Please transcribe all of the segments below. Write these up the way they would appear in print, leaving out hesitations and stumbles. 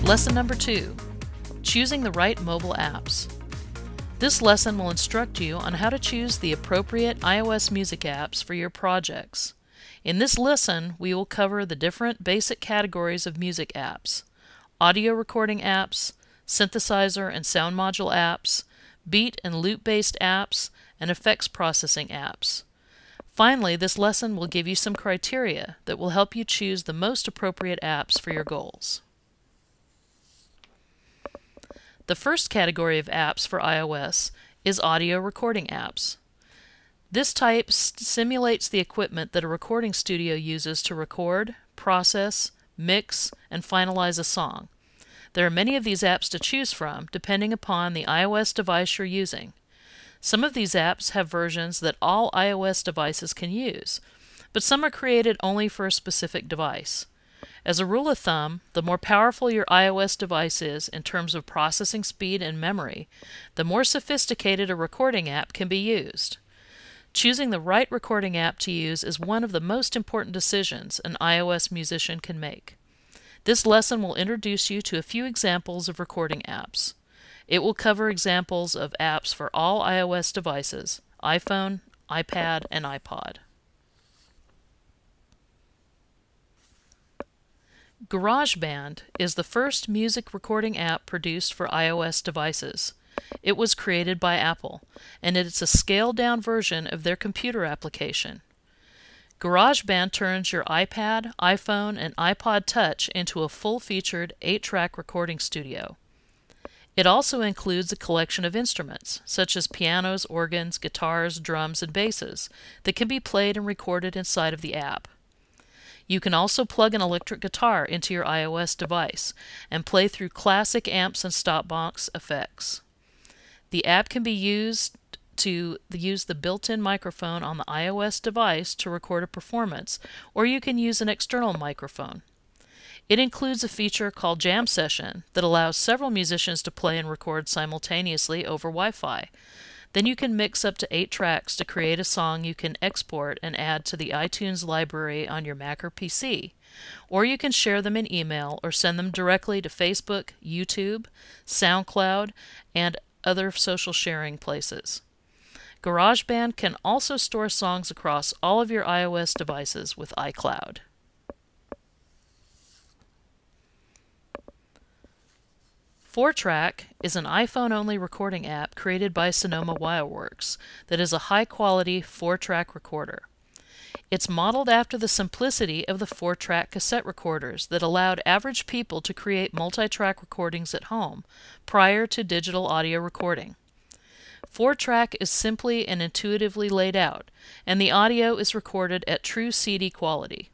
Lesson number 2, choosing the right mobile apps. This lesson will instruct you on how to choose the appropriate iOS music apps for your projects. In this lesson, we will cover the different basic categories of music apps: audio recording apps, synthesizer and sound module apps, beat and loop-based apps, and effects processing apps. Finally, this lesson will give you some criteria that will help you choose the most appropriate apps for your goals. The first category of apps for iOS is audio recording apps. This type simulates the equipment that a recording studio uses to record, process, mix, and finalize a song. There are many of these apps to choose from, depending upon the iOS device you're using. Some of these apps have versions that all iOS devices can use, but some are created only for a specific device. As a rule of thumb, the more powerful your iOS device is in terms of processing speed and memory, the more sophisticated a recording app can be used. Choosing the right recording app to use is one of the most important decisions an iOS musician can make. This lesson will introduce you to a few examples of recording apps. It will cover examples of apps for all iOS devices: iPhone, iPad, and iPod. GarageBand is the first music recording app produced for iOS devices. It was created by Apple, and it's a scaled-down version of their computer application. GarageBand turns your iPad, iPhone, and iPod Touch into a full-featured 8-track recording studio. It also includes a collection of instruments, such as pianos, organs, guitars, drums, and basses, that can be played and recorded inside of the app. You can also plug an electric guitar into your iOS device and play through classic amps and stopbox effects. The app can be used to use the built-in microphone on the iOS device to record a performance, or you can use an external microphone. It includes a feature called Jam Session that allows several musicians to play and record simultaneously over Wi-Fi. Then you can mix up to 8 tracks to create a song you can export and add to the iTunes library on your Mac or PC. Or you can share them in email or send them directly to Facebook, YouTube, SoundCloud, and other social sharing places. GarageBand can also store songs across all of your iOS devices with iCloud. FourTrack is an iPhone-only recording app created by Sonoma Wildworks that is a high-quality 4-track recorder. It's modeled after the simplicity of the 4-track cassette recorders that allowed average people to create multi-track recordings at home prior to digital audio recording. 4-track is simply and intuitively laid out, and the audio is recorded at true CD quality.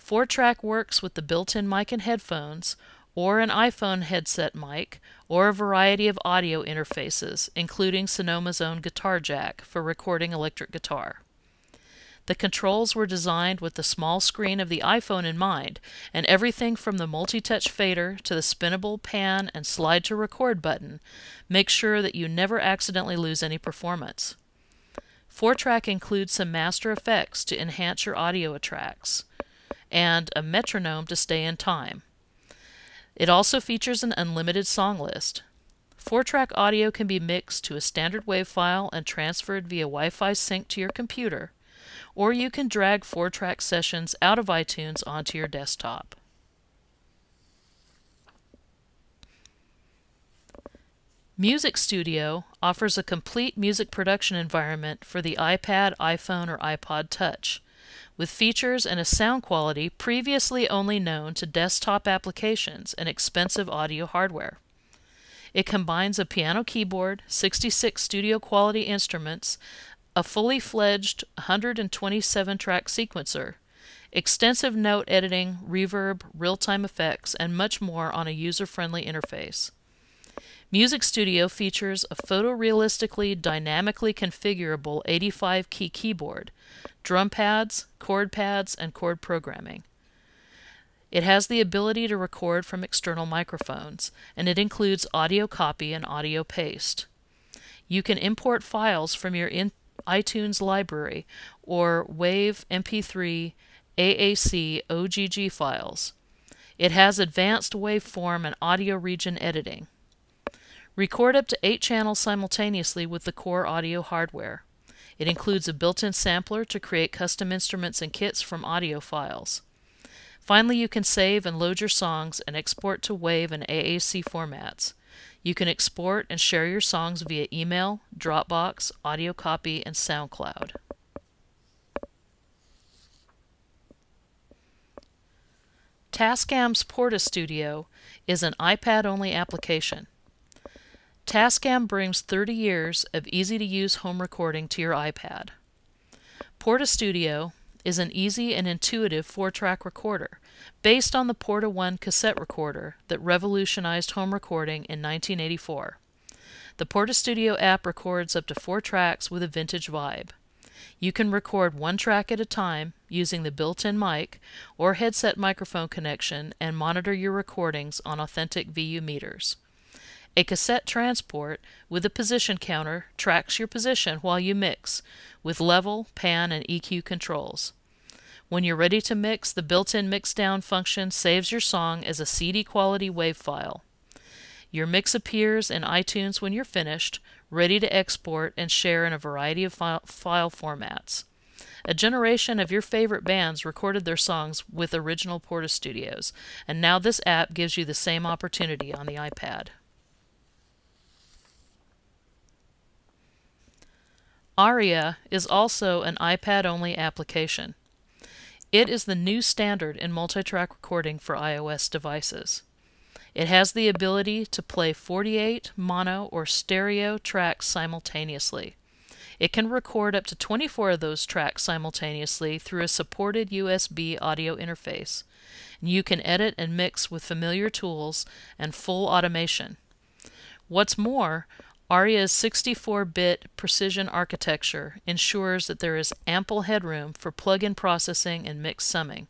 4-track works with the built-in mic and headphones, or an iPhone headset mic, or a variety of audio interfaces, including Sonoma's own guitar jack for recording electric guitar. The controls were designed with the small screen of the iPhone in mind, and everything from the multi-touch fader to the spinnable pan and slide to record button makes sure that you never accidentally lose any performance. 4-track includes some master effects to enhance your audio tracks, and a metronome to stay in time. It also features an unlimited song list. 4-track audio can be mixed to a standard WAV file and transferred via Wi-Fi sync to your computer, or you can drag 4-track sessions out of iTunes onto your desktop. Music Studio offers a complete music production environment for the iPad, iPhone, or iPod Touch, with features and a sound quality previously only known to desktop applications and expensive audio hardware. It combines a piano keyboard, 66 studio-quality instruments, a fully fledged 127-track sequencer, extensive note editing, reverb, real-time effects, and much more on a user-friendly interface. Music Studio features a photorealistically dynamically configurable 85-key keyboard, drum pads, chord pads, and chord programming. It has the ability to record from external microphones, and it includes audio copy and audio paste. You can import files from your iTunes library or WAV, MP3, AAC, OGG files. It has advanced waveform and audio region editing. Record up to 8 channels simultaneously with the core audio hardware. It includes a built-in sampler to create custom instruments and kits from audio files. Finally, you can save and load your songs and export to WAV and AAC formats. You can export and share your songs via email, Dropbox, Audio Copy, and SoundCloud. Tascam's Portastudio is an iPad-only application. Tascam brings 30 years of easy-to-use home recording to your iPad. Portastudio is an easy and intuitive 4-track recorder based on the Porta 1 cassette recorder that revolutionized home recording in 1984. The Portastudio app records up to 4 tracks with a vintage vibe. You can record 1 track at a time using the built-in mic or headset microphone connection and monitor your recordings on authentic VU meters. A cassette transport with a position counter tracks your position while you mix with level, pan, and EQ controls. When you're ready to mix, the built-in mix-down function saves your song as a CD-quality WAV file. Your mix appears in iTunes when you're finished, ready to export and share in a variety of file formats. A generation of your favorite bands recorded their songs with original Portastudios, and now this app gives you the same opportunity on the iPad. Aria is also an iPad-only application. It is the new standard in multi-track recording for iOS devices. It has the ability to play 48 mono or stereo tracks simultaneously. It can record up to 24 of those tracks simultaneously through a supported USB audio interface. You can edit and mix with familiar tools and full automation. What's more, Aria's 64-bit precision architecture ensures that there is ample headroom for plug-in processing and mix summing.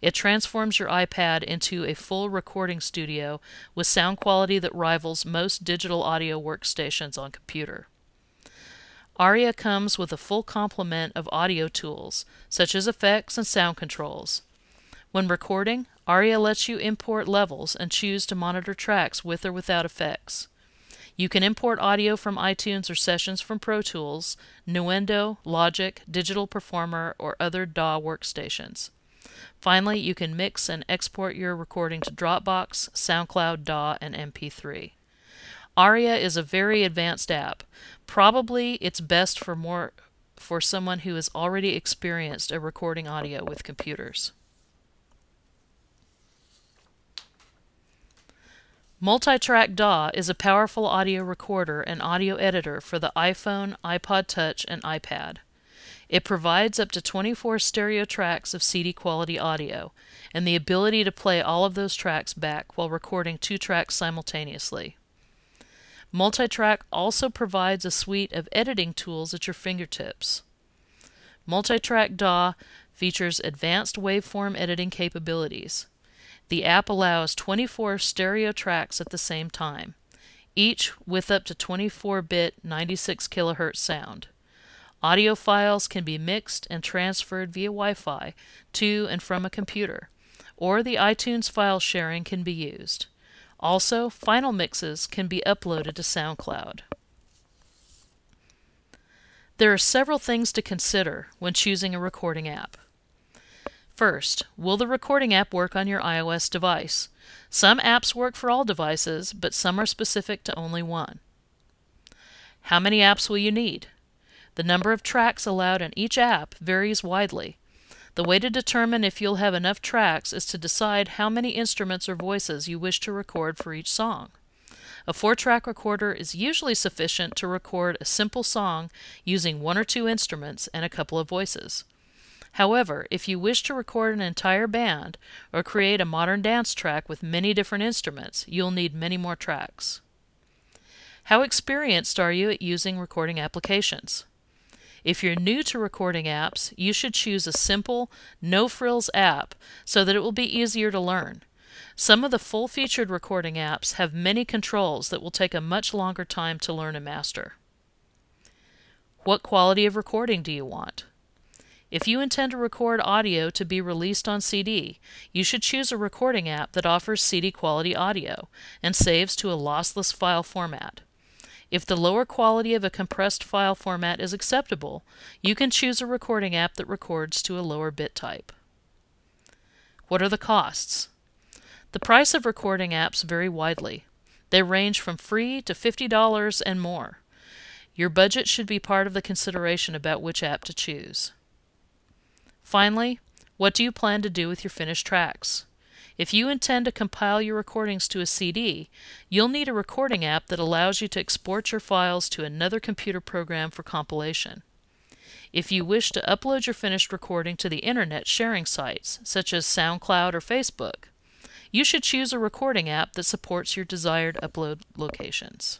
It transforms your iPad into a full recording studio with sound quality that rivals most digital audio workstations on computer. Aria comes with a full complement of audio tools, such as effects and sound controls. When recording, Aria lets you import levels and choose to monitor tracks with or without effects. You can import audio from iTunes or sessions from Pro Tools, Nuendo, Logic, Digital Performer, or other DAW workstations. Finally, you can mix and export your recording to Dropbox, SoundCloud, DAW, and MP3. Aria is a very advanced app. Probably it's best for someone who has already experienced a recording audio with computers. Multitrack DAW is a powerful audio recorder and audio editor for the iPhone, iPod Touch, and iPad. It provides up to 24 stereo tracks of CD-quality audio and the ability to play all of those tracks back while recording 2 tracks simultaneously. Multitrack also provides a suite of editing tools at your fingertips. Multitrack DAW features advanced waveform editing capabilities. The app allows 24 stereo tracks at the same time, each with up to 24-bit 96 kHz sound. Audio files can be mixed and transferred via Wi-Fi to and from a computer, or the iTunes file sharing can be used. Also, final mixes can be uploaded to SoundCloud. There are several things to consider when choosing a recording app. First, will the recording app work on your iOS device? Some apps work for all devices, but some are specific to only one. How many apps will you need? The number of tracks allowed in each app varies widely. The way to determine if you'll have enough tracks is to decide how many instruments or voices you wish to record for each song. A 4-track recorder is usually sufficient to record a simple song using 1 or 2 instruments and a couple of voices. However, if you wish to record an entire band or create a modern dance track with many different instruments, you'll need many more tracks. How experienced are you at using recording applications? If you're new to recording apps, you should choose a simple, no-frills app so that it will be easier to learn. Some of the full-featured recording apps have many controls that will take a much longer time to learn and master. What quality of recording do you want? If you intend to record audio to be released on CD, you should choose a recording app that offers CD quality audio and saves to a lossless file format. If the lower quality of a compressed file format is acceptable, you can choose a recording app that records to a lower bit type. What are the costs? The price of recording apps vary widely. They range from free to $50 and more. Your budget should be part of the consideration about which app to choose. Finally, what do you plan to do with your finished tracks? If you intend to compile your recordings to a CD, you'll need a recording app that allows you to export your files to another computer program for compilation. If you wish to upload your finished recording to the internet sharing sites, such as SoundCloud or Facebook, you should choose a recording app that supports your desired upload locations.